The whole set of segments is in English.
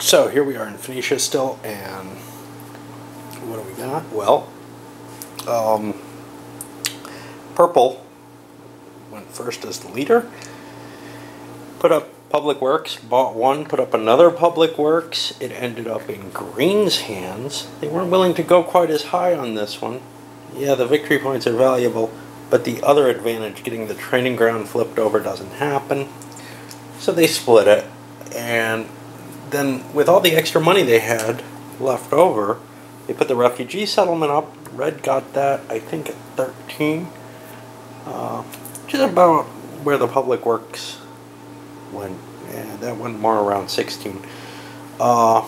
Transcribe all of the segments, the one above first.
So here we are in Phoenicia still, and what do we got? Well, purple went first as the leader. Put up Public Works, bought one, put up another Public Works. It ended up in green's hands. They weren't willing to go quite as high on this one. Yeah, the victory points are valuable, but the other advantage, getting the training ground flipped over, doesn't happen. So they split it, and then with all the extra money they had left over, they put the refugee settlement up. Red got that, I think, at 13, which is about where the Public Works went. Yeah, that went more around 16. And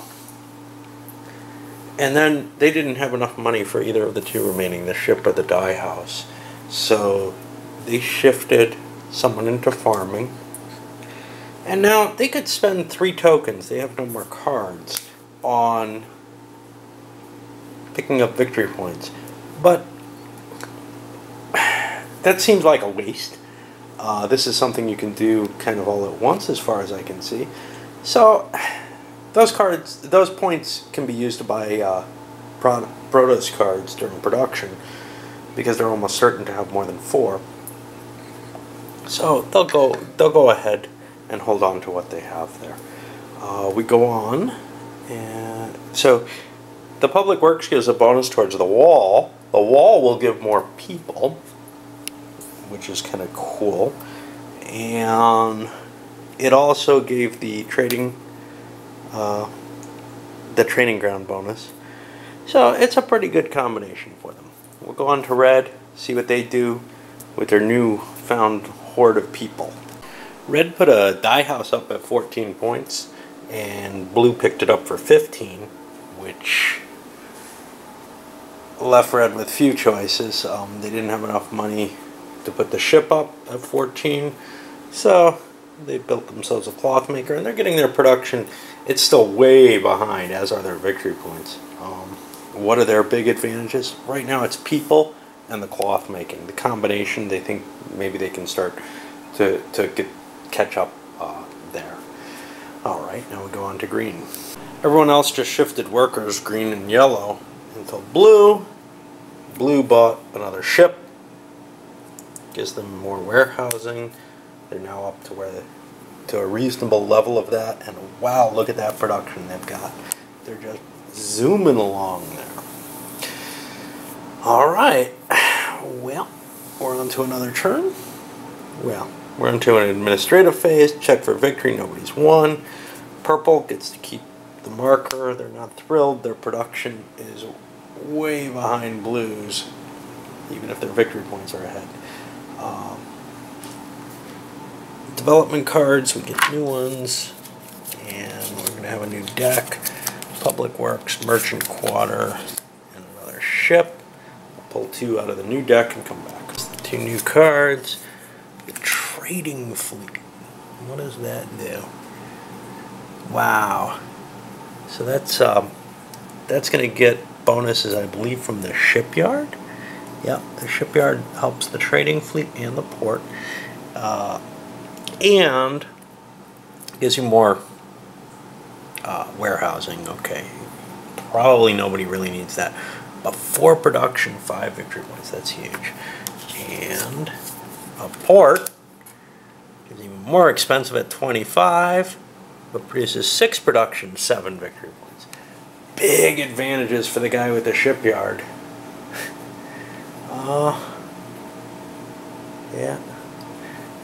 then they didn't have enough money for either of the two remaining, the ship or the dye house. So they shifted someone into farming. And now they could spend 3 tokens, they have no more cards, on picking up victory points. But that seems like a waste. This is something you can do kind of all at once, as far as I can see. So those cards, those points can be used to buy Protoss cards during production, because they're almost certain to have more than 4. So they'll go ahead and hold on to what they have there. We go on, and so the Public Works gives a bonus towards the wall. The wall will give more people, which is kind of cool, and it also gave the training ground bonus. So it's a pretty good combination for them. We'll go on to red, see what they do with their new found horde of people. Red put a dye house up at 14 points, and blue picked it up for 15, which left red with few choices. They didn't have enough money to put the ship up at 14, so they built themselves a cloth maker, and they're getting their production. It's still way behind, as are their victory points. What are their big advantages? Right now it's people and the cloth making. The combination, they think maybe they can start to catch up there. Alright, now we go on to green. Everyone else just shifted workers, green and yellow, until blue. Blue bought another ship. Gives them more warehousing. They're now up to a reasonable level of that, and wow, look at that production they've got. They're just zooming along there. Alright, well, we're on to another turn. Well, we're into an administrative phase. Check for victory, nobody's won. Purple gets to keep the marker. They're not thrilled. Their production is way behind blues, even if their victory points are ahead. Development cards, we get new ones, and we're going to have a new deck. Public Works, Merchant Quarter, and another ship. We'll pull 2 out of the new deck and come back. It's the 2 new cards. The Trading Fleet. What does that do? Wow. So that's going to get bonuses, I believe, from the shipyard. Yep, the shipyard helps the trading fleet and the port. And gives you more warehousing. Okay, probably nobody really needs that, but 4 production, 5 victory points, that's huge. And a port is even more expensive at 25, but produces 6 production, 7 victory points. Big advantages for the guy with the shipyard. Yeah.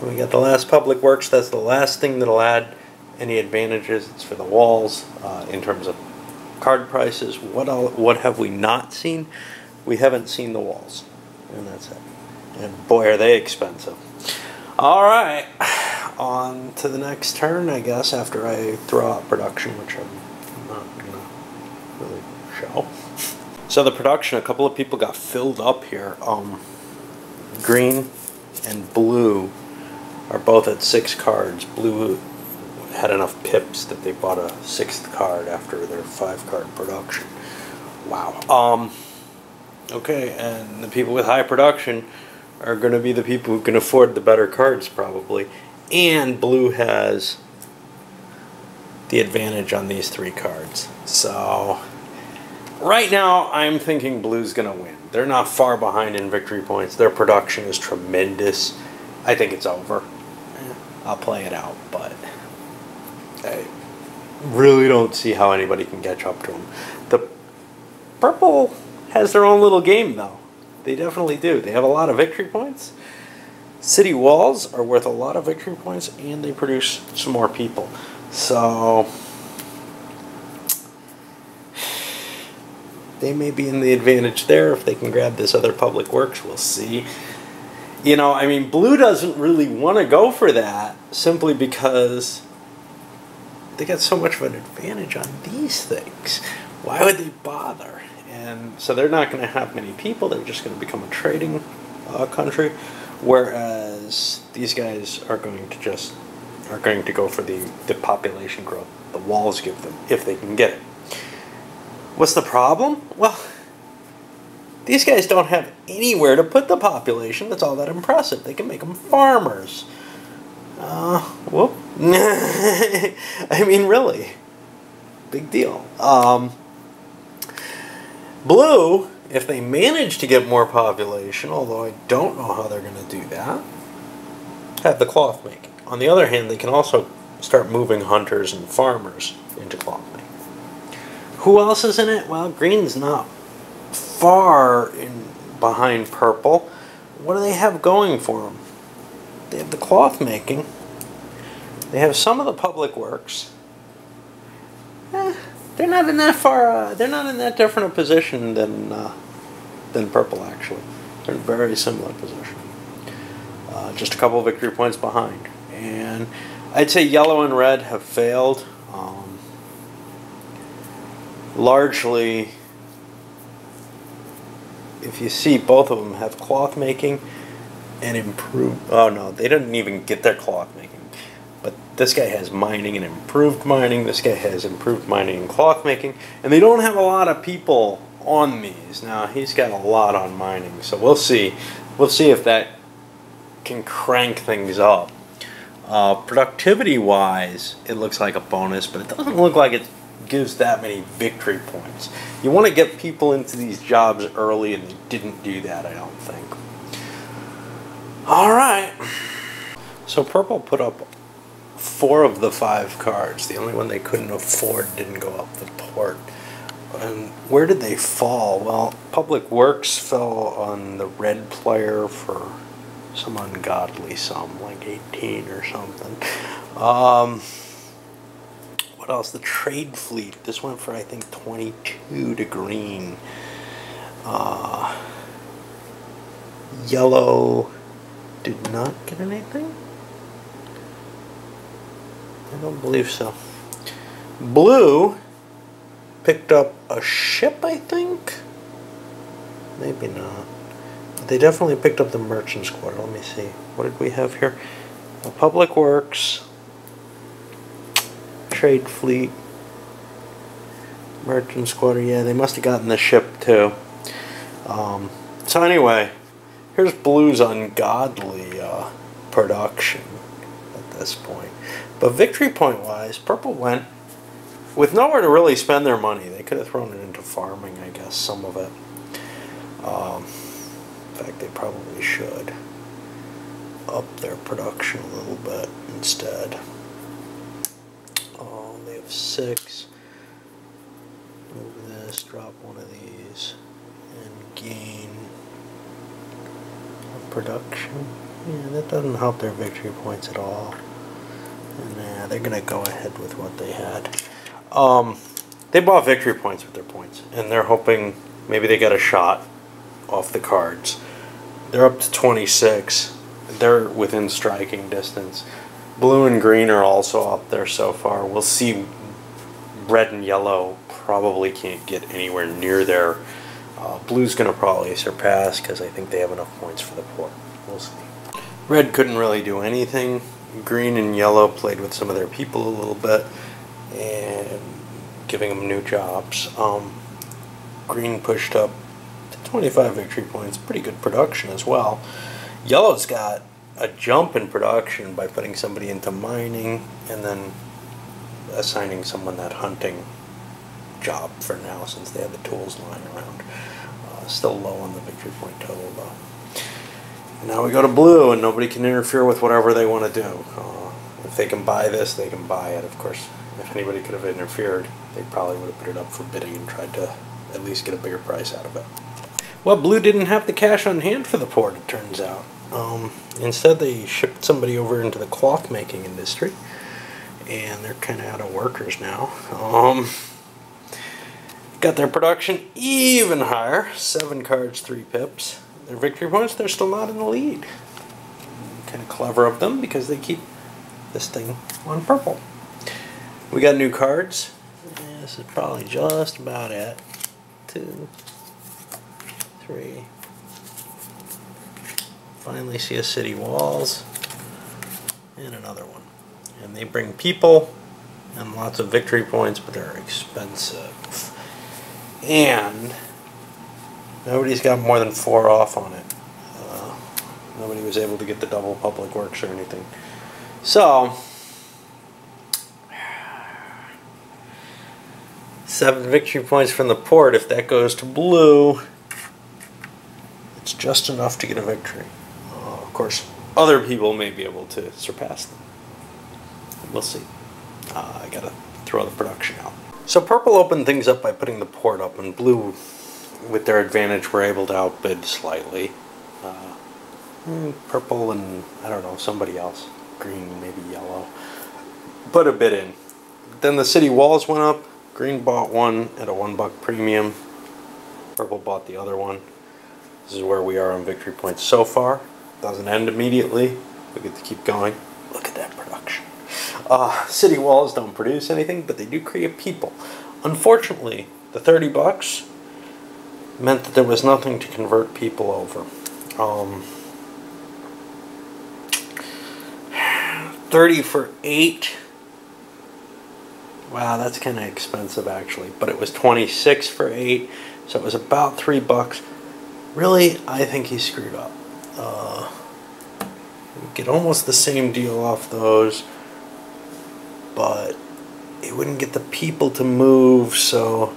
We got the last Public Works. That's the last thing that'll add any advantages. It's for the walls in terms of card prices. What have we not seen? We haven't seen the walls, and that's it. And boy, are they expensive. All right, on to the next turn, I guess. After I throw out production, which I'm not gonna really show. So the production, a couple of people got filled up here. Green and blue are both at 6 cards. Blue had enough pips that they bought a 6th card after their 5-card production. Wow. Okay, and the people with high production are going to be the people who can afford the better cards, probably. And blue has the advantage on these 3 cards. So right now I'm thinking blue's going to win. They're not far behind in victory points. Their production is tremendous. I think it's over. I'll play it out, but I really don't see how anybody can catch up to them. The purple has their own little game, though. They definitely do. They have a lot of victory points. City walls are worth a lot of victory points, and they produce some more people. So they may be in the advantage there if they can grab this other public works. We'll see. You know, I mean, blue doesn't really want to go for that simply because they got so much of an advantage on these things. Why would they bother? And so they're not going to have many people. They're just going to become a trading country, whereas these guys are going to go for the population growth the walls give them if they can get it. What's the problem? Well, these guys don't have anywhere to put the population that's all that impressive. They can make them farmers. Whoop. I mean, really. Big deal. Blue, if they manage to get more population, although I don't know how they're going to do that, have the cloth making. On the other hand, they can also start moving hunters and farmers into cloth making. Who else is in it? Well, green's not far behind purple. What do they have going for them? They have the cloth making. They have some of the public works. They're not in that far. They're not in that different a position than purple. Actually, they're in a very similar position. Just a couple of victory points behind, and I'd say yellow and red have failed. Largely, if you see, both of them have cloth making and improved. Oh no, they didn't even get their cloth making. But this guy has mining and improved mining. This guy has improved mining and cloth making. And they don't have a lot of people on these. Now, he's got a lot on mining. So we'll see. We'll see if that can crank things up. Productivity-wise, it looks like a bonus, but it doesn't look like it gives that many victory points. You want to get people into these jobs early, and they didn't do that, I don't think. All right. So purple put up 4 of the 5 cards. The only one they couldn't afford didn't go up the port. And where did they fall? Well, Public Works fell on the red player for some ungodly sum, like 18 or something. What else? The trade fleet. This went for, I think, 22 to green. Yellow did not get anything? I don't believe so. Blue picked up a ship, I think? Maybe not. But they definitely picked up the merchant squad. Let me see. What did we have here? Public Works, Trade Fleet, Merchant Squad. Yeah, they must have gotten the ship too. So anyway, here's Blue's ungodly production at this point. But victory point wise, purple went with nowhere to really spend their money. They could have thrown it into farming, I guess, some of it. In fact, they probably should up their production a little bit instead. They have 6. Move this, drop one of these, and gain a production. Yeah, that doesn't help their victory points at all. And they're going to go ahead with what they had. They bought victory points with their points, and they're hoping maybe they get a shot off the cards. They're up to 26. They're within striking distance. Blue and green are also up there so far. We'll see. Red and yellow probably can't get anywhere near there. Blue's going to probably surpass because I think they have enough points for the port. We'll see. Red couldn't really do anything. Green and yellow played with some of their people a little bit and giving them new jobs. Green pushed up to 25 victory points. Pretty good production as well. Yellow's got a jump in production by putting somebody into mining and then assigning someone that hunting job for now, since they have the tools lying around. Still low on the victory point total, though. And now we go to blue, and nobody can interfere with whatever they want to do. If they can buy this, they can buy it. Of course, if anybody could have interfered, they probably would have put it up for bidding and tried to at least get a bigger price out of it. Well, blue didn't have the cash on hand for the port, it turns out. Instead, they shipped somebody over into the cloth making industry, and they're kind of out of workers now. Got their production even higher, 7 cards, 3 pips. Their victory points, they're still not in the lead. Kind of clever of them, because they keep this thing on purple. We got new cards. This is probably just about it. 2, 3. Finally see a city walls. And another one. And they bring people and lots of victory points, but they're expensive. And nobody's got more than 4 off on it. Nobody was able to get the double public works or anything. So, 7 victory points from the port. If that goes to blue, it's just enough to get a victory. Of course, other people may be able to surpass them. We'll see. I gotta throw the production out. So purple opened things up by putting the port up, and blue, with their advantage, were able to outbid slightly. Purple and, I don't know, somebody else. Green, maybe yellow. Put a bid in. Then the city walls went up. Green bought one at a $1 premium. Purple bought the other one. This is where we are on victory points so far. Doesn't end immediately. We get to keep going. Look at that production. City walls don't produce anything, but they do create people. Unfortunately, the $30 meant that there was nothing to convert people over. 30 for 8. Wow, that's kind of expensive actually. But it was 26 for 8, so it was about $3. Really, I think he screwed up. We get almost the same deal off those, but it wouldn't get the people to move, so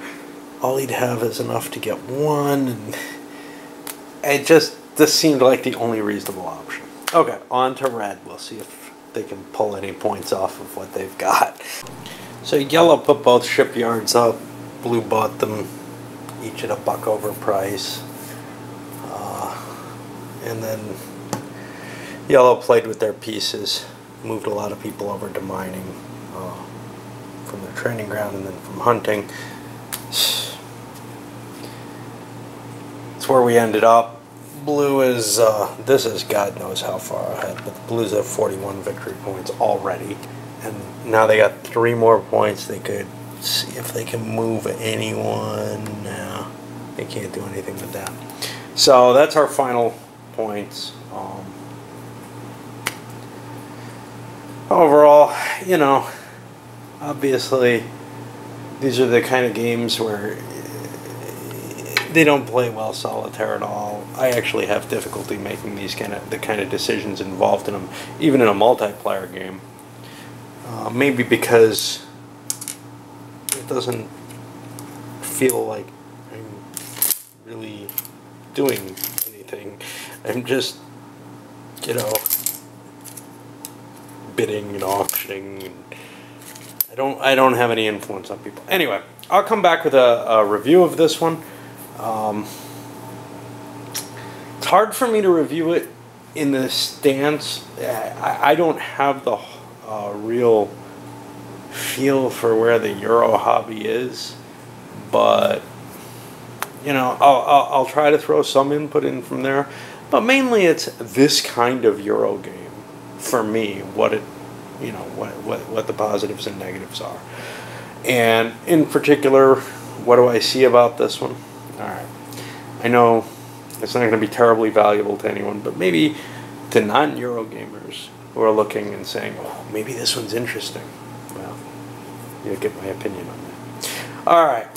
all he'd have is enough to get one, and this seemed like the only reasonable option. Okay, on to red. We'll see if they can pull any points off of what they've got. So yellow put both shipyards up. Blue bought them each at $1 over price. And then yellow played with their pieces, moved a lot of people over to mining from their training ground and then from hunting. That's where we ended up. Blue is, this is God knows how far ahead, but the Blues have 41 victory points already. And now they got 3 more points. They could see if they can move anyone. No, they can't do anything with that. So that's our final points. Overall, you know, obviously these are the kind of games where they don't play well solitaire at all. I actually have difficulty making the kind of decisions involved in them, even in a multiplayer game. Maybe because it doesn't feel like I'm really doing anything. I'm just, you know, bidding and auctioning, and I don't have any influence on people. Anyway, I'll come back with a review of this one. It's hard for me to review it in the stance. I don't have the real feel for where the Euro hobby is, but you know, I'll try to throw some input in from there. But mainly, it's this kind of Euro game for me. What the positives and negatives are, and in particular, what do I see about this one? All right, I know it's not going to be terribly valuable to anyone, but maybe to non-Euro gamers who are looking and saying, "Oh, maybe this one's interesting." Well, you'll get my opinion on that. All right.